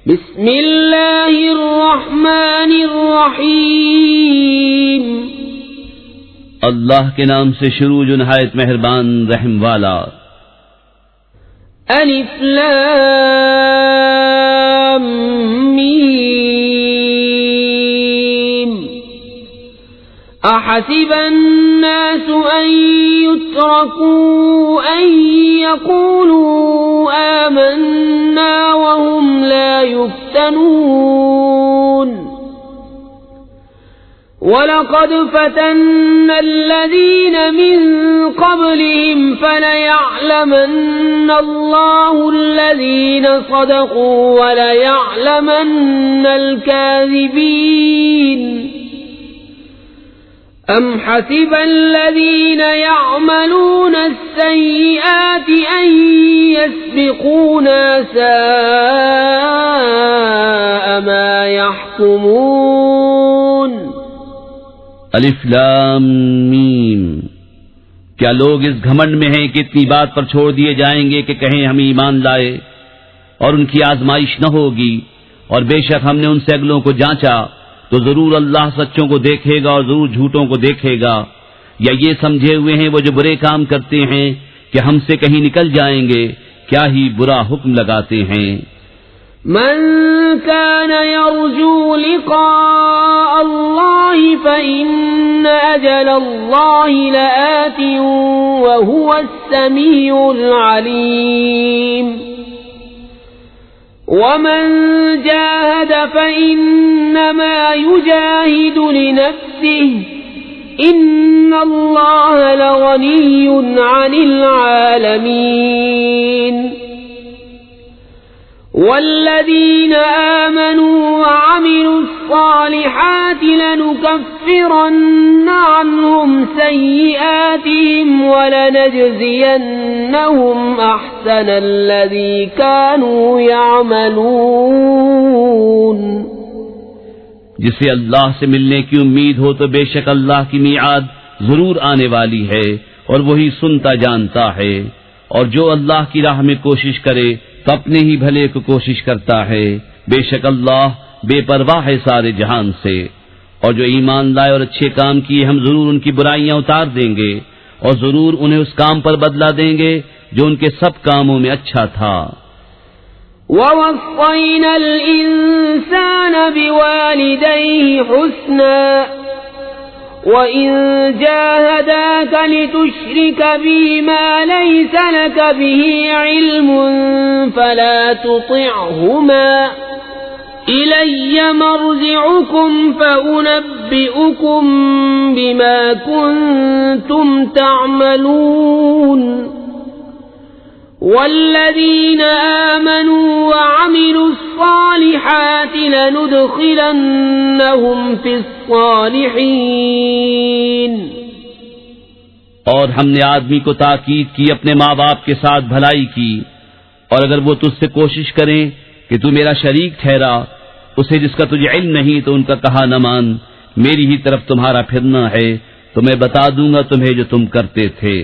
بسم اللہ الرحمن الرحیم، اللہ کے نام سے شروع جو نہایت مہربان رحم والا۔ الف لام میم، احسب الناس ان يتركوا ان يقولوا آمنا وهم لا يفتنون وَلَقَدْ فَتَنَّا الَّذِينَ مِن قَبْلِهِمْ فَلَيَعْلَمَنَّ اللَّهُ الَّذِينَ صَدَقُوا وَلَيَعْلَمَنَّ الْكَاذِبِينَ أَمْ حَسِبَ الَّذِينَ يَعْمَلُونَ السَّيِّئَاتِ أَن يَسْبِقُونَا سَاءَ مَا يَحْكُمُونَ۔ الف لام میم، کیا لوگ اس گھمنڈ میں ہیں کہ اتنی بات پر چھوڑ دیے جائیں گے کہ کہیں ہم ایمان لائے اور ان کی آزمائش نہ ہوگی، اور بے شک ہم نے ان سے اگلوں کو جانچا تو ضرور اللہ سچوں کو دیکھے گا اور ضرور جھوٹوں کو دیکھے گا۔ یا یہ سمجھے ہوئے ہیں وہ جو برے کام کرتے ہیں کہ ہم سے کہیں نکل جائیں گے، کیا ہی برا حکم لگاتے ہیں۔ من كان يرجو لقاء الله فإن أجل الله لآت وهو السميع العليم ومن جاهد فإنما يجاهد لنفسه إن الله لغني عن العالمين والذين آمنوا وعملوا الصالحات لنكفرن عنهم سيئاتهم ولنجزينهم أحسن الذي كانوا يعملون۔ جسے اللہ سے ملنے کی امید ہو تو بے شک اللہ کی میعاد ضرور آنے والی ہے اور وہی سنتا جانتا ہے، اور جو اللہ کی راہ میں کوشش کرے تو اپنے ہی بھلے کو کوشش کرتا ہے، بے شک اللہ بے پرواہ ہے سارے جہان سے۔ اور جو ایمان لائے اور اچھے کام کیے ہم ضرور ان کی برائیاں اتار دیں گے اور ضرور انہیں اس کام پر بدلہ دیں گے جو ان کے سب کاموں میں اچھا تھا۔ وَوَصَّيْنَا الْإِنسَانَ بِوَالِدَيْهِ حُسْنًا وَإِن جَاهَدَاكَ لِتُشْرِكَ بِي مَا لَيْسَ لَكَ بِهِ عِلْمٌ فَلَا تُطِعْهُمَا إِلَيَّ مَرْجِعُكُمْ فَأُنَبِّئُكُم بِمَا كُنتُمْ تَعْمَلُونَ والذين آمنوا وعملوا الصالحات لندخلنهم في الصالحين۔ اور ہم نے آدمی کو تاکید کی اپنے ماں باپ کے ساتھ بھلائی کی، اور اگر وہ تجھ سے کوشش کریں کہ تو میرا شریک ٹھہرا اسے جس کا تجھے علم نہیں تو ان کا کہا نہ مان، میری ہی طرف تمہارا پھرنا ہے تو میں بتا دوں گا تمہیں جو تم کرتے تھے۔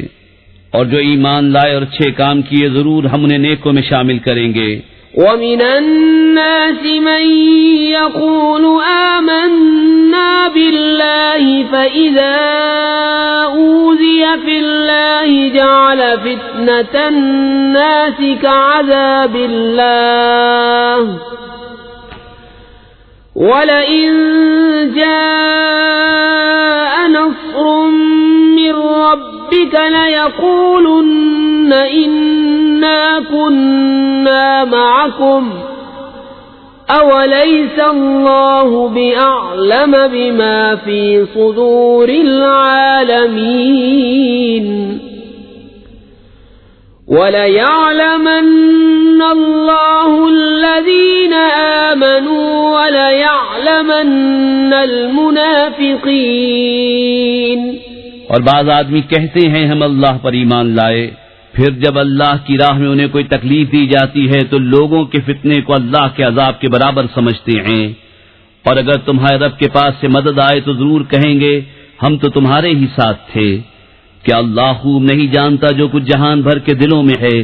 اور جو ایمان لائے اور اچھے کام کیے ضرور ہم انہیں نیکوں میں شامل کریں گے۔ وَمِنَ النَّاسِ مَن يَقُولُ آمَنَّا بِاللَّهِ فَإِذَا أُوذِيَ فِي اللَّهِ جَعَلَ فِتْنَةَ النَّاسِ كَعَذَابِ اللَّهِ وَلَئِن جَاءَ نَصْرٌ مِّن رَّبِّكَ لَيَقُولُنَّ إِنَّا كُنَّا مَعَكُمْ أَوَلَيْسَ اللَّهُ بِأَعْلَمَ بِمَا فِي صُدُورِ الْعَالَمِينَ وَلَيَعْلَمَنَّ اللَّهُ الَّذِينَ آمَنُوا وَلَيَعْلَمَنَّ الْمُنَافِقِينَ۔ اور بعض آدمی کہتے ہیں ہم اللہ پر ایمان لائے، پھر جب اللہ کی راہ میں انہیں کوئی تکلیف دی جاتی ہے تو لوگوں کے فتنے کو اللہ کے عذاب کے برابر سمجھتے ہیں، اور اگر تمہارے رب کے پاس سے مدد آئے تو ضرور کہیں گے ہم تو تمہارے ہی ساتھ تھے۔ کیا اللہ خوب نہیں جانتا جو کچھ جہان بھر کے دلوں میں ہے،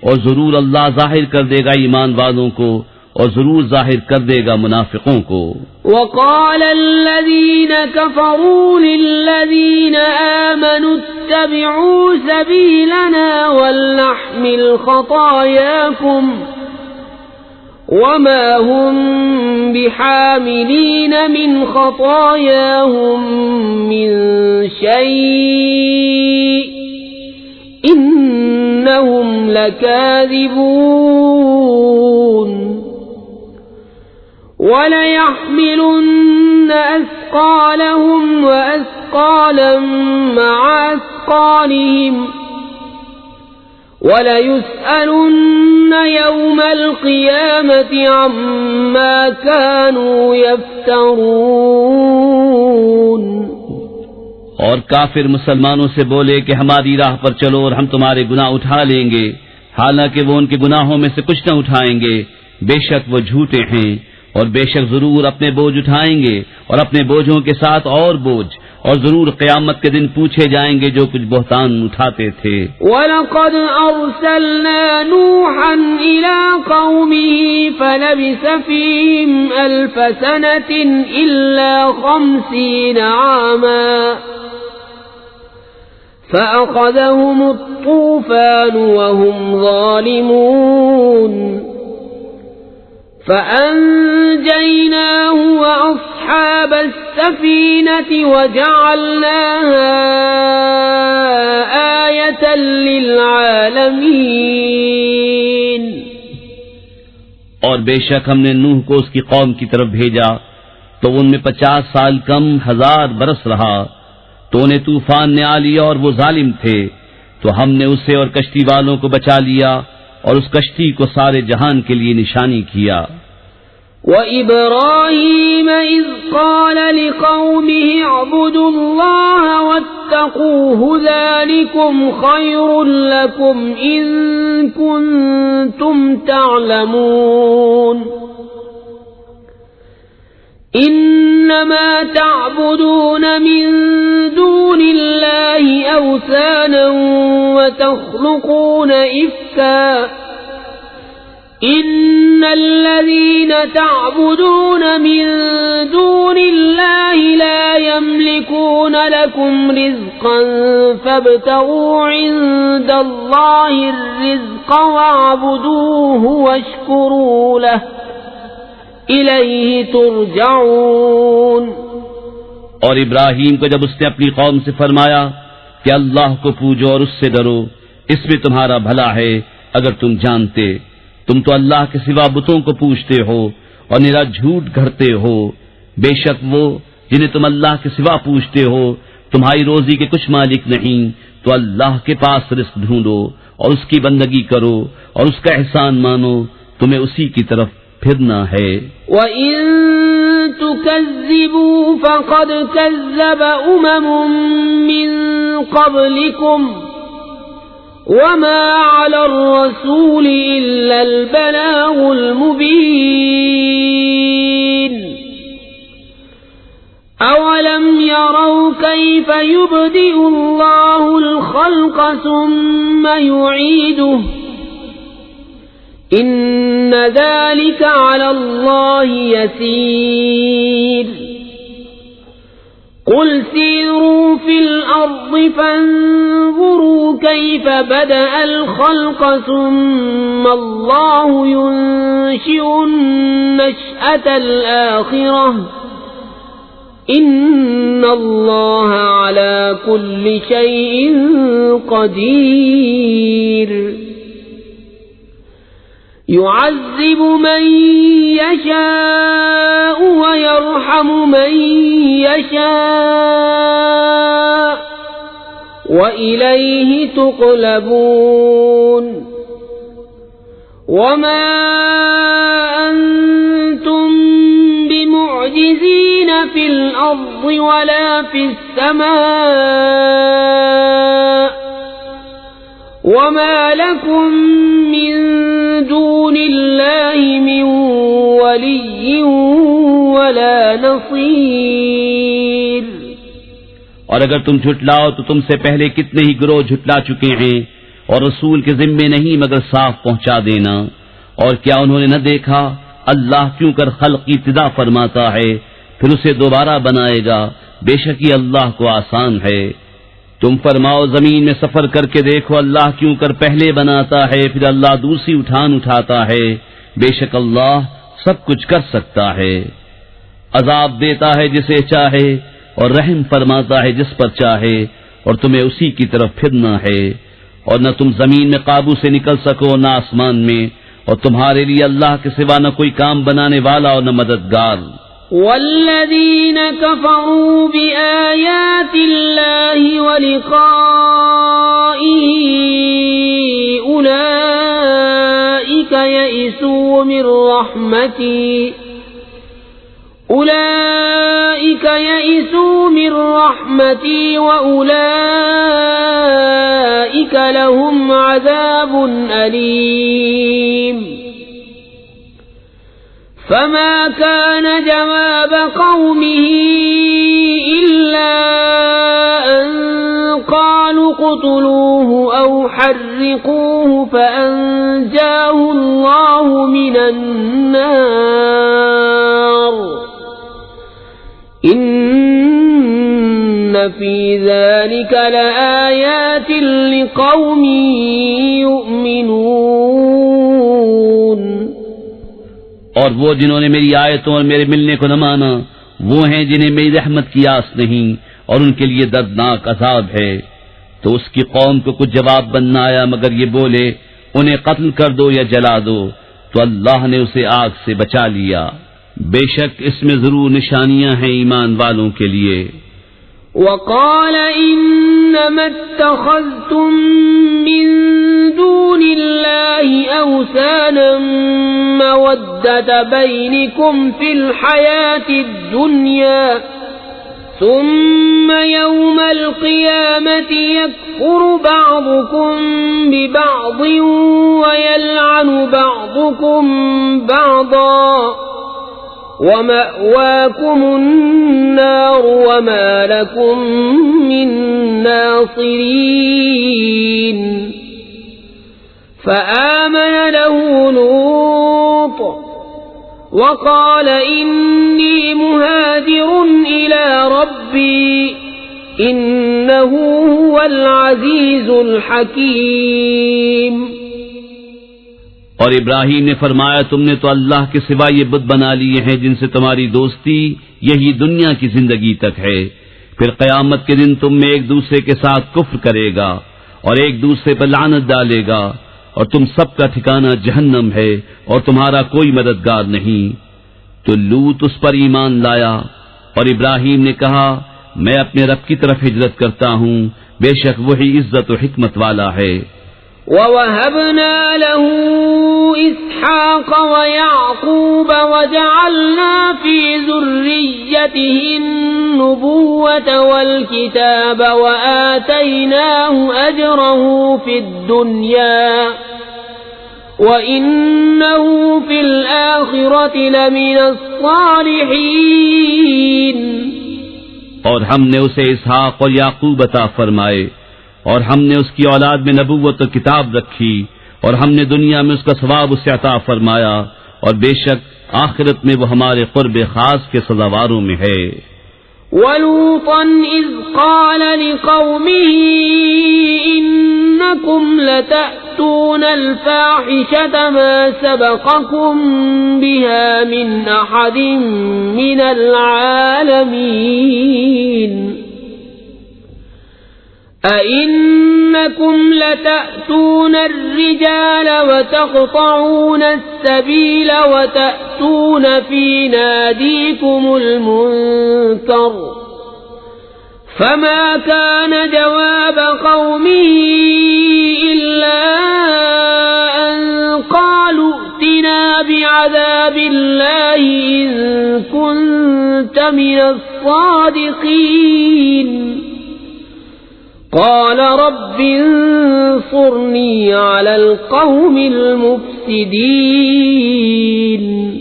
اور ضرور اللہ ظاہر کر دے گا ایمان والوں کو اور ضرور ظاہر کر دے گا منافقوں کو. وقال الذين كفروا للذين آمنوا اتبعوا سبيلنا ولنحمل خطاياكم وما هم بحاملين من خطاياهم من شيء إنهم لكاذبون وَلَيَحْمِلُنَّ أَثْقَالَهُمْ وَأَثْقَالًا مَعَ أَثْقَالِهِمْ وَلَيُسْأَلُنَّ يَوْمَ الْقِيَامَةِ عَمَّا كَانُوا يَفْتَرُونَ. اور کافر مسلمانوں سے بولے کہ ہماری راہ پر چلو اور ہم تمہارے گناہ اٹھا لیں گے، حالانکہ وہ ان کے گناہوں میں سے کچھ نہ اٹھائیں گے. بے شک وہ جھوٹے ہیں، اور بے شک ضرور اپنے بوجھ اٹھائیں گے اور اپنے بوجھوں کے ساتھ اور بوجھ، اور ضرور قیامت کے دن پوچھے جائیں گے جو کچھ بہتان اٹھاتے تھے. وَلَقَدْ أَرْسَلْنَا نُوحًا إِلَىٰ قَوْمِهِ فَلَبِثَ فِيهِمْ أَلْفَ سَنَةٍ إِلَّا 50 عَامًا فَأَخَذَهُمُ الطُّوفَانُ وَهُمْ ظَالِمُونَ فَأَنجَيْنَاهُ وَأَصْحَابَ السَّفِينَةِ وَجَعَلْنَاهَا آيَةً لِّلْعَالَمِينَ. اور بے شک ہم نے نوح کو اس کی قوم کی طرف بھیجا تو ان میں 50 سال کم 1000 برس رہا، تو انہیں طوفان نے آ لیا اور وہ ظالم تھے، تو ہم نے اسے اور کشتی والوں کو بچا لیا اور اس کشتی کو سارے جہان کے لیے نشانی کیا. وَإِبْرَاهِيمَ إِذْ قَالَ لِقَوْمِهِ اعْبُدُوا اللَّهَ وَاتَّقُوهُ ذَلِكُمْ خَيْرٌ لَكُمْ إِن كُنتُمْ تَعْلَمُونَ إِنَّمَا تَعْبُدُونَ مِن دُونِ اللَّهِ أَوْثَانًا وَتَخْلُقُونَ إِفْكًا إِنَّ الَّذِينَ تَعْبُدُونَ مِن دُونِ اللَّهِ لَا يَمْلِكُونَ لَكُمْ رِزْقًا فَابْتَغُوا عِندَ اللَّهِ الرِّزْقَ وَاعْبُدُوهُ وَاشْكُرُوا لَهُ إِلَيْهِ تُرْجَعُونَ. اور ابراہیم کو جب اس نے اپنی قوم سے فرمایا کہ اللہ کو پوجو اور اس سے ڈرو، اس میں تمہارا بھلا ہے اگر تم جانتے. تم تو اللہ کے سوا بتوں کو پوجتے ہو اور نرا جھوٹ گھڑتے ہو. بے شک وہ جنہیں تم اللہ کے سوا پوجتے ہو تمہاری روزی کے کچھ مالک نہیں، تو اللہ کے پاس رزق ڈھونڈو اور اس کی بندگی کرو اور اس کا احسان مانو، تمہیں اسی کی طرف پھرنا ہے. وَإِن تُكَذِّبُوا فَقَدْ كَذَّبَ أُمَمٌ مِّن قَبْلِكُمْ وَمَا عَلَى الرَّسُولِ إِلَّا الْبَلَاغُ الْمُبِينُ. أَوَلَمْ يَرَوْا كَيْفَ يُبْدِئُ اللَّهُ الْخَلْقَ ثُمَّ يُعِيدُهُ إِنَّ ذَلِكَ عَلَى اللَّهِ يَسِيرٌ. قُلْ سِيرُوا فِي الْأَرْضِ فَانظُرُوا كَيْفَ بَدَأَ الْخَلْقَ ثُمَّ اللَّهُ يُنشِئُ النَّشْأَةَ الْآخِرَةَ إِنَّ اللَّهَ عَلَى كُلِّ شَيْءٍ قَدِيرٌ. يُعَذِّبُ مَن يَشَاءُ وَيَرْحَمُ مَن يَشَاءُ وَإِلَيْهِ تُقْلَبُونَ. وَمَا أَنتُم بِمُعْجِزِينَ فِي الْأَرْضِ وَلَا فِي السَّمَاءِ وَمَا لَكُم مِّن دُونِ اللَّهِ مِن وَلِيٍّ وَلَا نَصِيرٍ. اور اگر تم جھٹلاؤ تو تم سے پہلے کتنے ہی گروہ جھٹلا چکے ہیں، اور رسول کے ذمے نہیں مگر صاف پہنچا دینا. اور کیا انہوں نے نہ دیکھا اللہ کیوں کر خلق کی ابتدا فرماتا ہے پھر اسے دوبارہ بنائے گا، بے شک یہ اللہ کو آسان ہے۔ تم فرماؤ زمین میں سفر کر کے دیکھو اللہ کیوں کر پہلے بناتا ہے پھر اللہ دوسری اٹھاتا ہے، بے شک اللہ سب کچھ کر سکتا ہے۔ عذاب دیتا ہے جسے چاہے اور رحم فرماتا ہے جس پر چاہے، اور تمہیں اسی کی طرف پھرنا ہے، اور نہ تم زمین میں قابو سے نکل سکو نہ آسمان میں، اور تمہارے لیے اللہ کے سوا نہ کوئی کام بنانے والا اور نہ مددگار۔ والذین کفروا بآیات اللہ ولقائہ اولئک یئسوا من رحمتی وأولئک لهم عذاب علیم۔ فما كان جواب قومه إلا أن قالوا اقتلوه أو حرقوه فأنجاه الله من النار إن في ذلك لآيات لقوم يؤمنون۔ اور وہ جنہوں نے میری آیتوں اور میرے ملنے کو نہ مانا وہ ہیں جنہیں میری رحمت کی آس نہیں، اور ان کے لیے دردناک عذاب ہے۔ تو اس کی قوم کو کچھ جواب بننا آیا مگر یہ بولے انہیں قتل کر دو یا جلا دو، تو اللہ نے اسے آگ سے بچا لیا۔ بے شک اس میں ضرور نشانیاں ہیں ایمان والوں کے لیے۔ وقال انما اتخذتم من دون الله اوثانا مودة بينكم في الحياة الدنيا ثم يوم القيامة يكفر بعضكم ببعض ويلعن بعضكم بعضا ومأواكم النار وما لكم من ناصرين۔ فآمن له لوط وقال إني مهاجر إلى ربي إنه هو العزيز الحكيم۔ اور ابراہیم نے فرمایا تم نے تو اللہ کے سوا یہ بت بنا لیے ہیں جن سے تمہاری دوستی یہی دنیا کی زندگی تک ہے، پھر قیامت کے دن تم میں ایک دوسرے کے ساتھ کفر کرے گا اور ایک دوسرے پر لعنت ڈالے گا، اور تم سب کا ٹھکانہ جہنم ہے اور تمہارا کوئی مددگار نہیں۔ تو لوط اس پر ایمان لایا، اور ابراہیم نے کہا میں اپنے رب کی طرف ہجرت کرتا ہوں، بے شک وہی عزت و حکمت والا ہے۔ وَوَهَبْنَا لَهُ إِسْحَاقَ وَيَعْقُوبَ وَجَعَلْنَا فِي ذُرِّيَّتِهِ النُّبُوَّةَ وَالْكِتَابَ وَآتَيْنَاهُ أَجْرَهُ فِي الدُّنْيَا وَإِنَّهُ فِي الْآخِرَةِ لَمِنَ الصَّالِحِينَ۔ اور ہم نے اسے اسحاق اور یعقوب عطا فرمائے، اور ہم نے اس کی اولاد میں نبوت و کتاب رکھی، اور ہم نے دنیا میں اس کا ثواب اسے عطا فرمایا، اور بے شک آخرت میں وہ ہمارے قرب خاص کے سزاواروں میں ہے۔ وَلُوطًا إِذْ قَالَ لِقَوْمِهِ إِنَّكُمْ لَتَأْتُونَ الْفَاحِشَةَ مَا سَبَقَكُمْ بِهَا مِنْ أَحَدٍ مِنَ الْعَالَمِينَ أَإِنَّكُمْ لَتَأْتُونَ الرِّجَالَ وَتَقْطَعُونَ السَّبِيلَ وَتَأْتُونَ فِي نَادِيكُمُ الْمُنكَرَ فَمَا كَانَ جَوَابَ قَوْمِهِ إِلَّا أَن قَالُوا ائْتِنَا بِعَذَابِ اللَّهِ إِن كُنتَ مِنَ الصَّادِقِينَ۔ قال رب انصرني على القوم المفسدين۔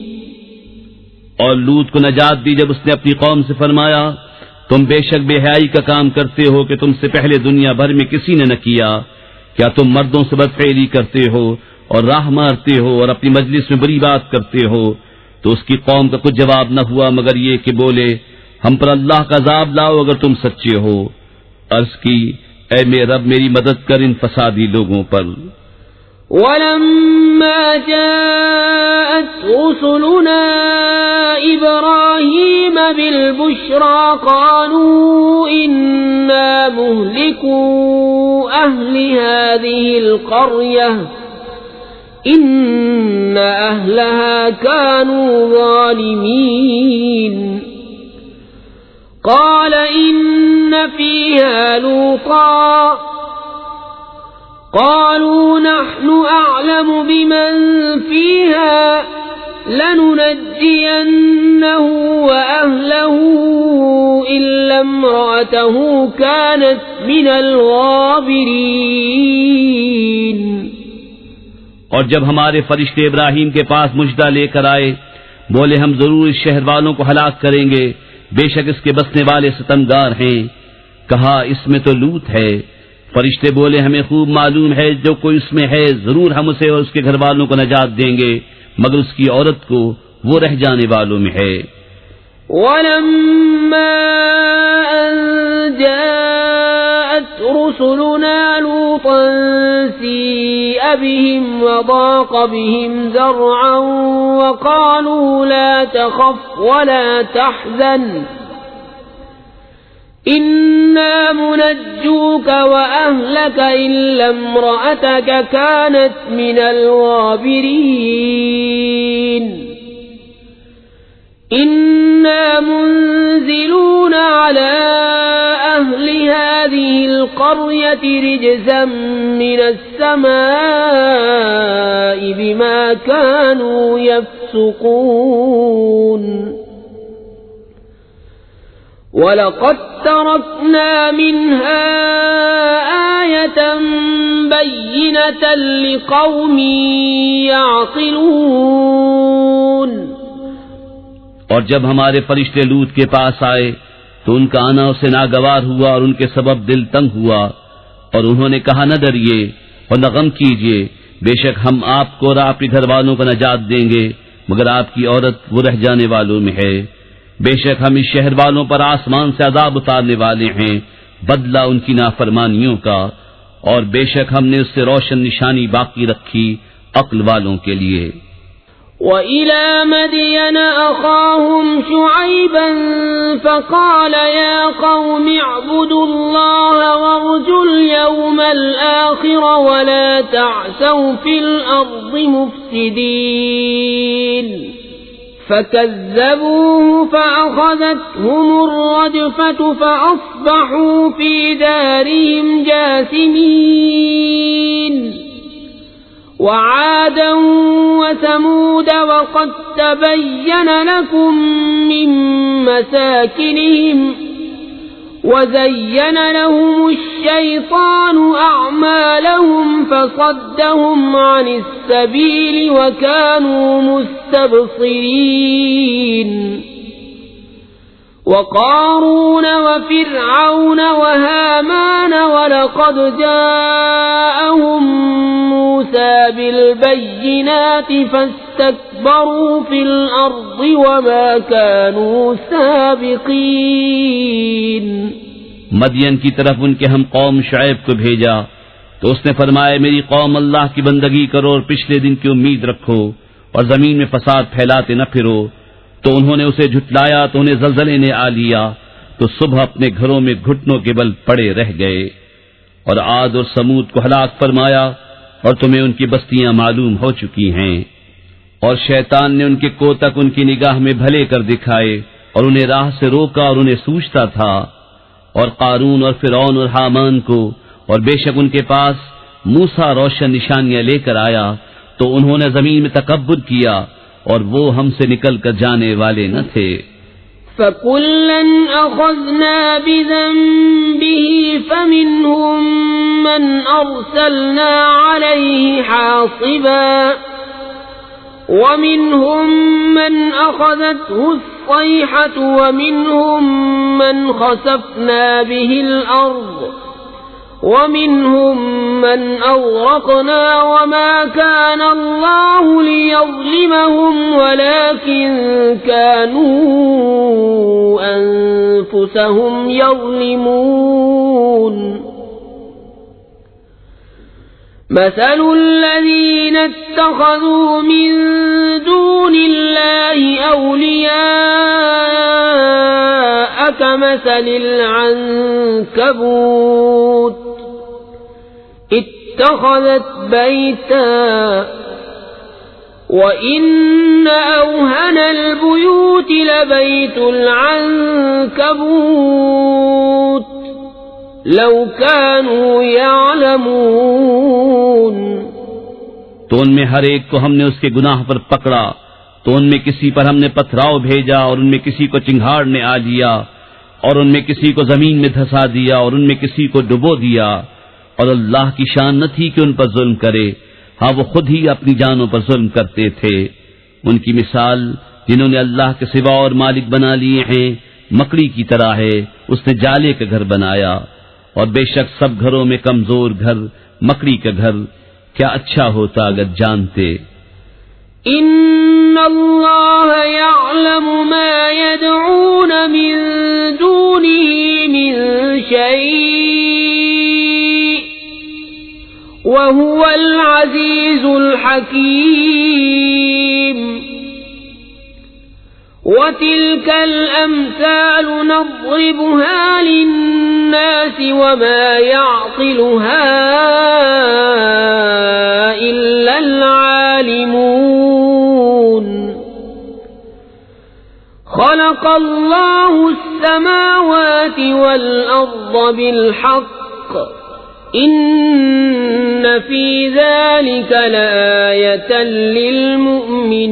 اور لوط کو نجات دی جب اس نے اپنی قوم سے فرمایا تم بے شک بے حیائی کا کام کرتے ہو کہ تم سے پہلے دنیا بھر میں کسی نے نہ کیا، کیا تم مردوں سے بدفعلی کرتے ہو اور راہ مارتے ہو اور اپنی مجلس میں بری بات کرتے ہو، تو اس کی قوم کا کچھ جواب نہ ہوا مگر یہ کہ بولے ہم پر اللہ کا عذاب لاؤ اگر تم سچے ہو۔ عرض کی اے میرے رب میری مدد کر ان فسادی لوگوں پر۔ وَلَمَّا جَاءَتْ رُسُلُنَا إِبْرَاهِيمَ بِالْبُشْرَى قَالُوا إِنَّا مُهْلِكُو أَهْلِ هَذِهِ الْقَرْيَةِ إِنَّ أَهْلَهَا كَانُوا ظَالِمِينَ قَالَ إِنَّ فِيهَا لُوطًا قالوا نحن أعلم بمن فيها لننجينه وأهله إلا امرأته كانت من الغابرين۔ اور جب ہمارے فرشتے ابراہیم کے پاس مژدہ لے کر آئے بولے ہم ضرور اس شہر والوں کو ہلاک کریں گے، بے شک اس کے بسنے والے ستمگار ہیں۔ کہا اس میں تو لوط ہے۔ فرشتے بولے ہمیں خوب معلوم ہے جو کوئی اس میں ہے ضرور ہم اسے اور اس کے گھر والوں کو نجات دیں گے مگر اس کی عورت کو وہ رہ جانے والوں میں ہے۔ وَلَمَّا أَن جَاءَتْ رُسُلُنَا لُوطًا سِيءَ بِهِمْ وَضَاقَ بِهِمْ ذَرْعًا وَقَالُوا لَا تَخَفْ وَلَا تَحْزَنْ إِنَّا مُنَجُّوكَ وَأَهْلَكَ إِلَّا امْرَأَتَكَ كَانَتْ مِنَ الْغَابِرِينَ إِنَّا مُنزِلُونَ عَلَى أَهْلِ هَذِهِ الْقَرْيَةِ رِجْزًا مِنَ السَّمَاءِ بِمَا كَانُوا يَفْسُقُونَ وَلَقَدْ تَرَكْنَا مِنْهَا آيَةً بَيِّنَةً لِقَوْمٍ يَعْقِلُونَ۔ اور جب ہمارے فرشتے لوط کے پاس آئے تو ان کا آنا اسے ناگوار ہوا اور ان کے سبب دل تنگ ہوا، اور انہوں نے کہا نہ ڈریے اور نہ غم کیجیے، بے شک ہم آپ کو اور آپ کے گھر والوں کو نجات دیں گے مگر آپ کی عورت وہ رہ جانے والوں میں ہے۔ بے شک ہم اس شہر والوں پر آسمان سے عذاب اتارنے والے ہیں بدلہ ان کی نافرمانیوں کا، اور بے شک ہم نے اس سے روشن نشانی باقی رکھی عقل والوں کے لیے۔ وَإِلَى مَدْيَنَ أَخَاهُمْ شُعَيْبًا فَقَالَ يَا قَوْمِ اعْبُدُوا اللَّهَ وَارْجُوا الْيَوْمَ الْآخِرَ وَلَا تَعْثَوْا فِي الْأَرْضِ مُفْسِدِينَ فَكَذَّبُوهُ فَأَخَذَتْهُمُ الرَّجْفَةُ فَأَصْبَحُوا فِي دَارِهِمْ جَاثِمِينَ وَعَادًا وَثَمُودَ وَقَدْ تَبَيَّنَ لَكُم مِّن مَّسَاكِنِهِمْ وَزَيَّنَ لَهُمُ الشَّيْطَانُ أَعْمَالَهُمْ فَصَدَّهُمْ عَنِ السَّبِيلِ وَكَانُوا مُسْتَبْصِرِينَ وَقَارُونَ وَفِرْعَوْنَ وَهَامَانَ وَلَقَدْ جَاءَهُم مُوسَى بِالْبَيِّنَاتِ فَاسْتَكْبَرُوا فِي الْأَرْضِ وَمَا كَانُوا سَابِقِينَ۔ مدین کی طرف ان کے ہم قوم شعیب کو بھیجا تو اس نے فرمایا میری قوم اللہ کی بندگی کرو اور پچھلے دن کی امید رکھو اور زمین میں فساد پھیلاتے نہ پھرو، تو انہوں نے اسے جھٹلایا تو انہیں زلزلے نے آ لیا تو صبح اپنے گھروں میں گھٹنوں کے بل پڑے رہ گئے۔ اور عاد اور سمود کو ہلاک فرمایا اور تمہیں ان کی بستیاں معلوم ہو چکی ہیں، اور شیطان نے ان کے کوتک ان کی نگاہ میں بھلے کر دکھائے اور انہیں راہ سے روکا اور انہیں سوچتا تھا، اور قارون اور فرعون اور حامان کو، اور بے شک ان کے پاس موسیٰ روشن نشانیاں لے کر آیا تو انہوں نے زمین میں تکبر کیا اور وہ ہم سے نکل کر جانے والے نہ تھے۔ فَكُلًّا أَخَذْنَا بِذَنبِهِ فَمِنْهُمْ مَنْ أَرْسَلْنَا عَلَيْهِ حَاصِبًا وَمِنْهُمْ مَنْ أَخَذَتْهُ الصَّيْحَةُ وَمِنْهُمْ مَنْ خَسَفْنَا بِهِ الْأَرْضَ ومنهم من أغرقنا وما كان الله ليظلمهم ولكن كانوا أنفسهم يظلمون مثل الذين اتخذوا من دون الله أولياء كمثل العنكبوت اتخذت بيتا وإن أوهن البيوت لبيت العنكبوت لو كانوا يعلمون تو ان میں ہر ایک کو ہم نے اس کے گناہ پر پکڑا، تو ان میں کسی پر ہم نے پتھراؤ بھیجا اور ان میں کسی کو چنگھاڑ نے آ لیا اور ان میں کسی کو زمین میں دھسا دیا اور ان میں کسی کو ڈبو دیا، اور اللہ کی شان نہ تھی کہ ان پر ظلم کرے، ہاں وہ خود ہی اپنی جانوں پر ظلم کرتے تھے۔ ان کی مثال جنہوں نے اللہ کے سوا اور مالک بنا لیے ہیں مکڑی کی طرح ہے، اس نے جالے کا گھر بنایا، اور بے شک سب گھروں میں کمزور گھر مکڑی کا گھر، کیا اچھا ہوتا اگر جانتے۔ ان اللہ یعلم ما یدعون من دونه من شیء وهو العزیز الحکیم وَتِلْكَ الْأَمْثَالُ نَضْرِبُهَا لِلنَّاسِ وَمَا يَعْقِلُهَا إِلَّا الْعَالِمُونَ خَلَقَ اللَّهُ السَّمَاوَاتِ وَالْأَرْضَ بِالْحَقِّ إِنَّ فِي ذَلِكَ لَآيَةً لِلْمُؤْمِنِينَ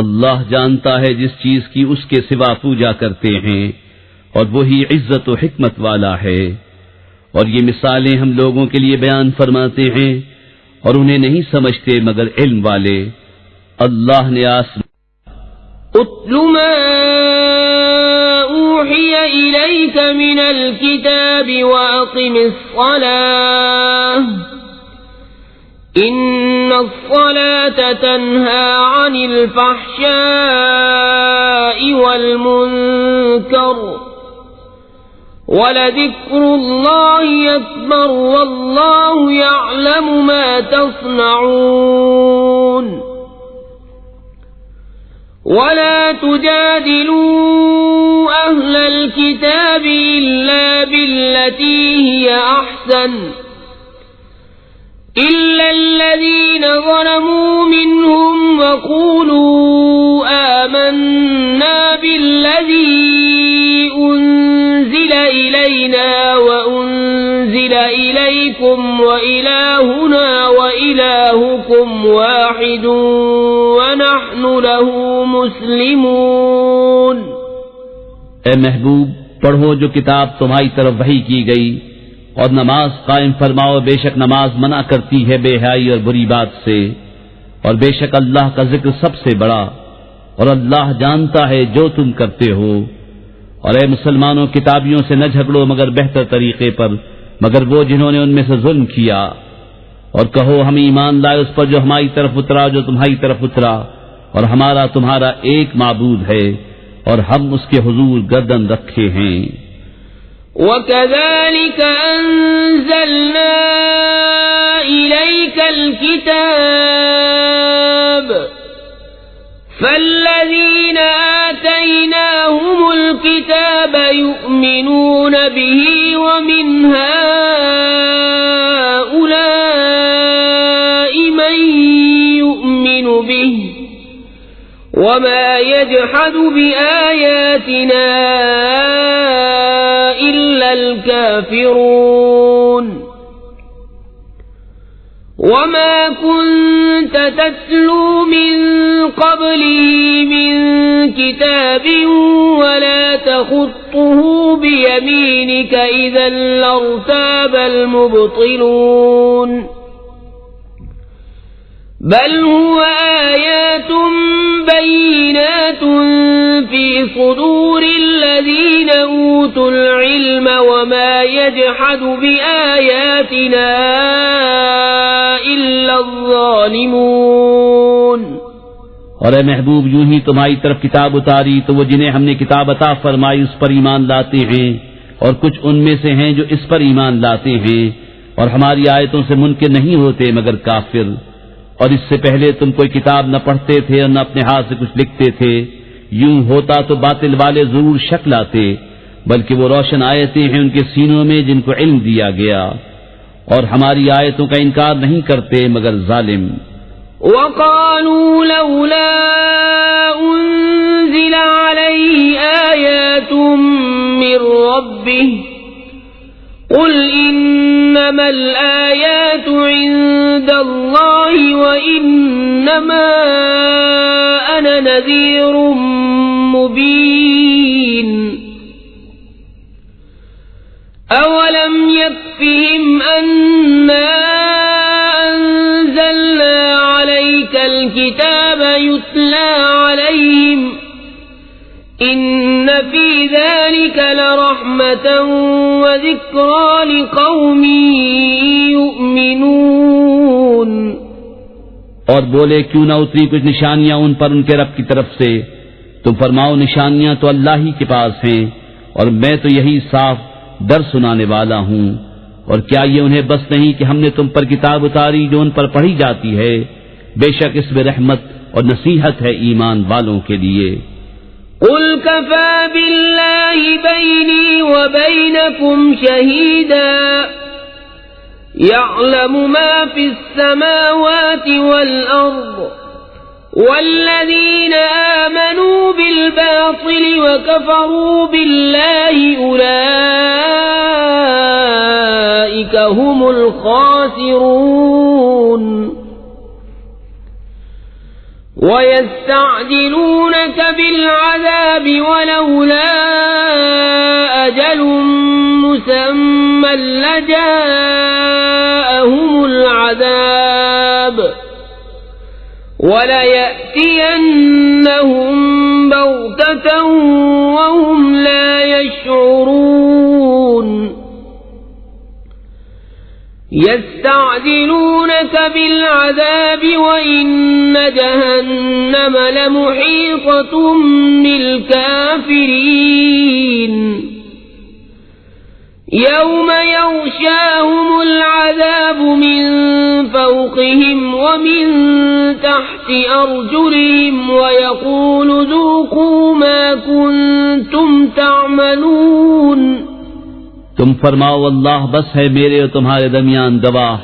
اللہ جانتا ہے جس چیز کی اس کے سوا پوجا کرتے ہیں، اور وہی عزت و حکمت والا ہے، اور یہ مثالیں ہم لوگوں کے لیے بیان فرماتے ہیں اور انہیں نہیں سمجھتے مگر علم والے۔ اللہ نے اتل ما اوحی الیک من الکتاب واقم الصلاة ان الصلاة تنہى عن الفحشاء والمنکر وَلَذِكْرُ اللَّهِ أَكْبَرُ وَاللَّهُ يَعْلَمُ مَا تَصْنَعُونَ وَلَا تُجَادِلُوا أَهْلَ الْكِتَابِ إِلَّا بِالَّتِي هِيَ أَحْسَنُ إِلَّا الَّذِينَ ظَلَمُوا مِنْهُمْ وَقُولُوا آمَنَّا بِالَّذِي أُنزِلَ إِلَيْنَا وَأُنزِلَ إِلَيْكُمْ وَإِلَٰهُنَا وَإِلَٰهُكُمْ وَاحِدٌ وَنَحْنُ لَهُ مُسْلِمُونَ۔ اے محبوب، پڑھو جو کتاب تمہاری طرف وحی کی گئی، اور نماز قائم فرماؤ، بے شک نماز منع کرتی ہے بے حیائی اور بری بات سے، اور بے شک اللہ کا ذکر سب سے بڑا، اور اللہ جانتا ہے جو تم کرتے ہو۔ اور اے مسلمانوں، کتابیوں سے نہ جھگڑو مگر بہتر طریقے پر، مگر وہ جنہوں نے ان میں سے ظلم کیا، اور کہو ہم ایمان لائے اس پر جو ہماری طرف اترا جو تمہاری طرف اترا، اور ہمارا تمہارا ایک معبود ہے، اور ہم اس کے حضور گردن رکھے ہیں۔ وَكَذَلِكَ أَنزَلْنَا إِلَيْكَ الْكِتَابَ فَالَّذِينَ آتَيْنَاهُمُ الْكِتَابَ يُؤْمِنُونَ بِهِ وَمِنْ هَؤُلَاءِ مَن يُؤْمِنُ بِهِ وَمَا يَجْحَدُ بِآيَاتِنَا إِلَّا الْكَافِرُونَ وَمَا كُنْتَ تَتْلُو مِنْ قَبْلِهِ مِنْ كِتَابٍ وَلَا تَخُطُّهُ بِيَمِينِكَ إِذًا لَارْتَابَ الْمُبْطِلُونَ بَلْ هُوَ آيَاتٌ بينات في صدور الذين أوتوا العلم وما يجحد بآياتنا إلا الظالمون. اور اے محبوب یوں ہی تمہاری طرف کتاب اتاری تو وہ جنہیں ہم نے کتاب عطا فرمائی اس پر ایمان لاتے ہیں، اور کچھ ان میں سے ہیں جو اس پر ایمان لاتے ہیں اور ہماری آیتوں سے منکر نہیں ہوتے مگر کافر. اور اس سے پہلے تم کوئی کتاب نہ پڑھتے تھے اور نہ اپنے ہاتھ سے کچھ لکھتے تھے. یوں ہوتا تو باطل والے ضرور شک لاتے، بلکہ وہ روشن آیتیں ہیں ان کے سینوں میں جن کو علم دیا گیا، اور ہماری آیتوں کا انکار نہیں کرتے مگر ظالم. وقالوا لولا أنزل عليه آيات من ربه قل إنما الآيات عند الله وإنما أنا نذير مبين. أولم يكفهم أنا أنزلنا عليك الكتاب يتلى عليهم إن في ذلك لرحمة وذكرى لقوم يؤمنون. اور بولے کیوں نہ اتری کچھ نشانیاں ان پر ان کے رب کی طرف سے؟ تم فرماؤ نشانیاں تو اللہ ہی کے پاس ہیں، اور میں تو یہی صاف در سنانے والا ہوں. اور کیا یہ انہیں بس نہیں کہ ہم نے تم پر کتاب اتاری جو ان پر پڑھی جاتی ہے؟ بے شک اس میں رحمت اور نصیحت ہے ایمان والوں کے لیے. قل كفى بالله بيني وبينكم شهيدا يعلم ما في السماوات والأرض والذين آمنوا بالباطل وكفروا بالله أولئك هم الخاسرون. ويستعجلونك بالعذاب ولولا أجل مسمى لجاءهم العذاب وليأتينهم بغتة وهم لا يشعرون. يستعجلونك بالعذاب وإن جهنم لمحيطة بالكافرين. يوم يغشاهم العذاب من فوقهم ومن تحت أرجلهم ويقول ذوقوا ما كنتم تعملون. تم فرماؤ اللہ بس ہے میرے اور تمہارے درمیان گواہ،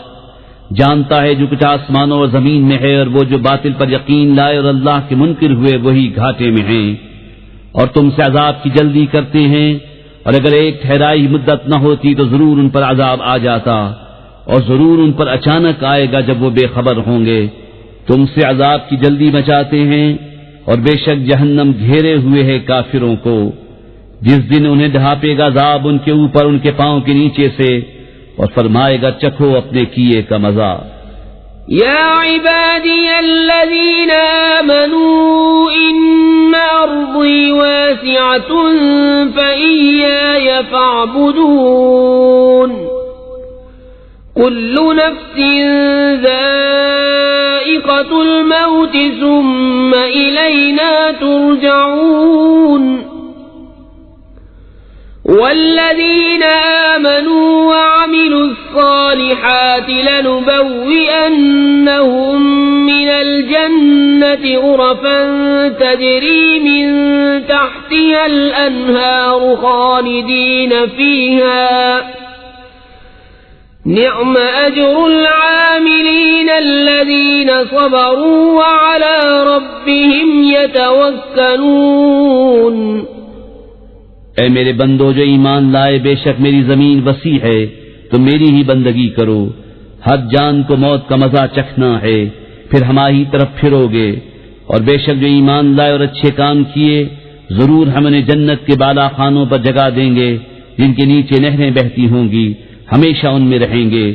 جانتا ہے جو کچھ آسمانوں اور زمین میں ہے، اور وہ جو باطل پر یقین لائے اور اللہ کے منکر ہوئے وہی گھاٹے میں ہیں. اور تم سے عذاب کی جلدی کرتے ہیں، اور اگر ایک ٹھہرائی مدت نہ ہوتی تو ضرور ان پر عذاب آ جاتا، اور ضرور ان پر اچانک آئے گا جب وہ بے خبر ہوں گے. تم سے عذاب کی جلدی مچاتے ہیں، اور بے شک جہنم گھیرے ہوئے ہے کافروں کو. جس دن انہیں ڈھانپے گا عذاب ان کے اوپر ان کے پاؤں کے نیچے سے، اور فرمائے گا چکھو اپنے کیے کا مزہ. یا عبادی الذین آمنوا ان ارضی واسعة فإیای فاعبدون. كل نفس ذائقة الموت ثم إلينا ترجعون. والذين آمنوا وعملوا الصالحات لنبوئنهم من الجنة غرفا تجري من تحتها الأنهار خالدين فيها نعم أجر العاملين الذين صبروا وعلى ربهم يتوكلون. اے میرے بندو جو ایمان لائے، بے شک میری زمین وسیع ہے، تم میری ہی بندگی کرو. ہر جان کو موت کا مزہ چکھنا ہے، پھر ہماری طرف پھرو گے. اور بے شک جو ایمان لائے اور اچھے کام کیے، ضرور ہم انہیں جنت کے بالا خانوں پر جگہ دیں گے جن کے نیچے نہریں بہتی ہوں گی، ہمیشہ ان میں رہیں گے.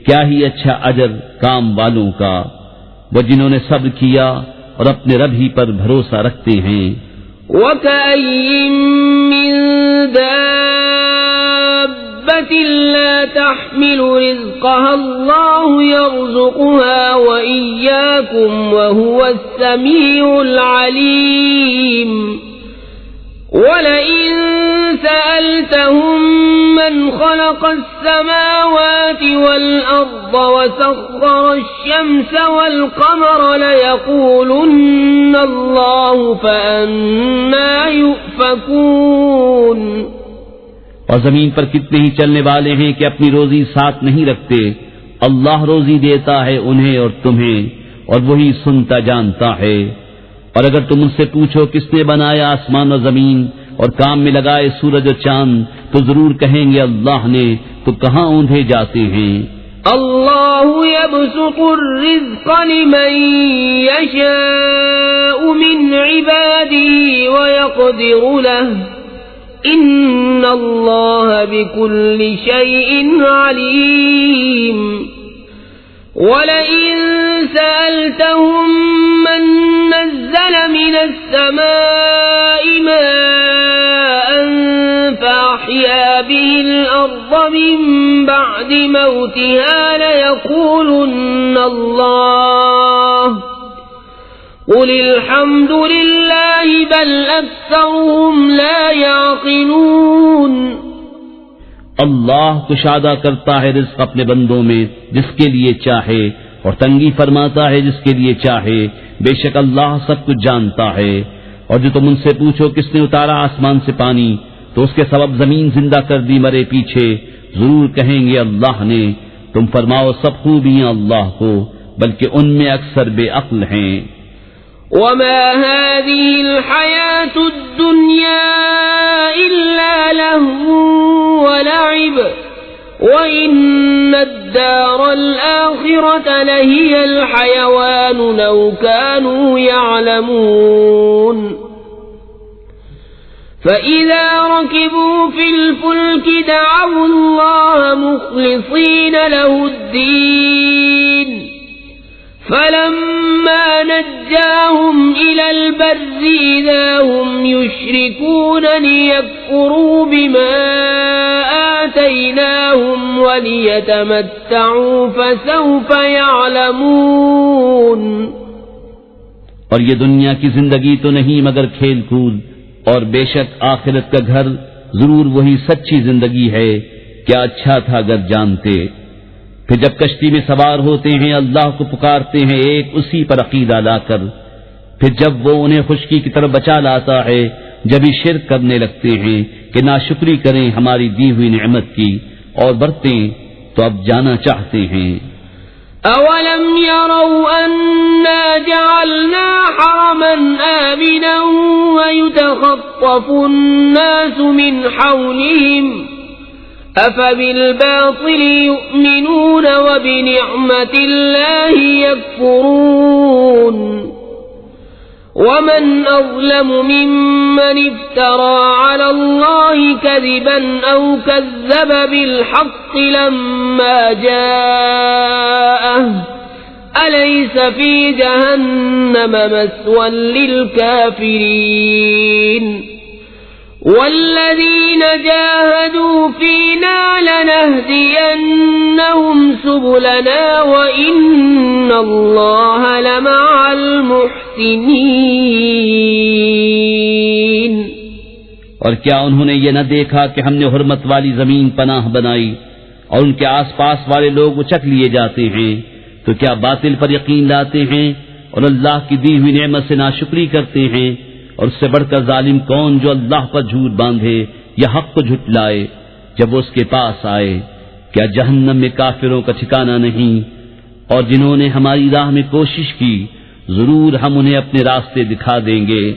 کیا ہی اچھا اجر کام والوں کا. وہ جنہوں نے صبر کیا اور اپنے رب ہی پر بھروسہ رکھتے ہیں۔ وَكَأَيِّن مِّن دَابَّةٍ لَّا تَحْمِلُ رِزْقَهَا اللَّهُ يَرْزُقُهَا وَإِيَّاكُمْ وَهُوَ السَّمِيعُ الْعَلِيمُ وَلَئِن سَأَلْتَهُم مَّنْ خَلَقَ السَّمَاوَاتِ وَالْأَرْضَ وَسَخَّرَ الشَّمْسَ وَالْقَمَرَ لَيَقُولُنَّ اللَّهُ فَأَنَّىٰ يُؤْفَكُونَ۔ اور زمین پر کتنے ہی چلنے والے ہیں کہ اپنی روزی ساتھ نہیں رکھتے، اللہ روزی دیتا ہے انہیں اور تمہیں، اور وہی سنتا جانتا ہے۔ اور اگر تم ان سے پوچھو کس نے بنایا آسمان و زمین اور کام میں لگائے سورج و چاند، تو ضرور کہیں گے اللہ نے، تو کہاں اوندھے جاتے ہیں۔ اللہ یبسط الرزق لمن یشاء من عباده ویقدر له ان اللہ بكل شیء علیم۔ وَلَئِن سَأَلْتَهُم مَّن نَّزَّلَ مِنَ السَّمَاءِ مَاءً فَأَحْيَا بِهِ الْأَرْضَ مِن بَعْدِ مَوْتِهَا لَيَقُولُنَّ اللَّهُ قُلِ الْحَمْدُ لِلَّهِ بَلْ أَكْثَرُهُمْ لَا يَعْقِلُونَ۔ اللہ کشادہ کرتا ہے رزق اپنے بندوں میں جس کے لیے چاہے، اور تنگی فرماتا ہے جس کے لیے چاہے، بے شک اللہ سب کچھ جانتا ہے۔ اور جو تم ان سے پوچھو کس نے اتارا آسمان سے پانی، تو اس کے سبب زمین زندہ کر دی مرے پیچھے، ضرور کہیں گے اللہ نے۔ تم فرماؤ سب خوبیاں اللہ کو، بلکہ ان میں اکثر بے عقل ہیں۔ وما هذه الحياة الدنيا إلا لهو ولعب وإن الدار الآخرة لهي الحيوان لو كانوا يعلمون۔ فإذا ركبوا في الفلك دعوا الله مخلصين له الدين فلما نجاهم إلى البر إذا هم يشركون ليكفروا بما آتيناهم وليتمتعوا فسوف يعلمون۔ اور یہ دنیا کی زندگی تو نہیں مگر کھیل کود، اور بے شک آخرت کا گھر ضرور وہی سچی زندگی ہے، کیا اچھا تھا اگر جانتے۔ پھر جب کشتی میں سوار ہوتے ہیں اللہ کو پکارتے ہیں ایک اسی پر عقیدہ لا کر، پھر جب وہ انہیں خشکی کی طرف بچا لاتا ہے جبھی شرک کرنے لگتے ہیں کہ ناشکری کریں ہماری دی ہوئی نعمت کی اور برتیں، تو اب جانا چاہتے ہیں۔ اولم يروا انا جعلنا حرما آمنا ويتخطف الناس من حولهم أفبالباطل يؤمنون وبنعمة الله يكفرون۔ ومن أظلم ممن افترى على الله كذبا أو كذب بالحق لما جاءه أليس في جهنم مثوى للكافرين۔ والذين جاهدوا فينا لنهدينهم سبلنا وإن الله لمع المحسنين۔ اور کیا انہوں نے یہ نہ دیکھا کہ ہم نے حرمت والی زمین پناہ بنائی اور ان کے آس پاس والے لوگ اچک لیے جاتے ہیں، تو کیا باطل پر یقین لاتے ہیں اور اللہ کی دی ہوئی نعمت سے ناشکری کرتے ہیں؟ اور اس سے بڑھ کر ظالم کون جو اللہ پر جھوٹ باندھے یا حق کو جھٹلائے جب وہ اس کے پاس آئے؟ کیا جہنم میں کافروں کا ٹھکانہ نہیں؟ اور جنہوں نے ہماری راہ میں کوشش کی ضرور ہم انہیں اپنے راستے دکھا دیں گے۔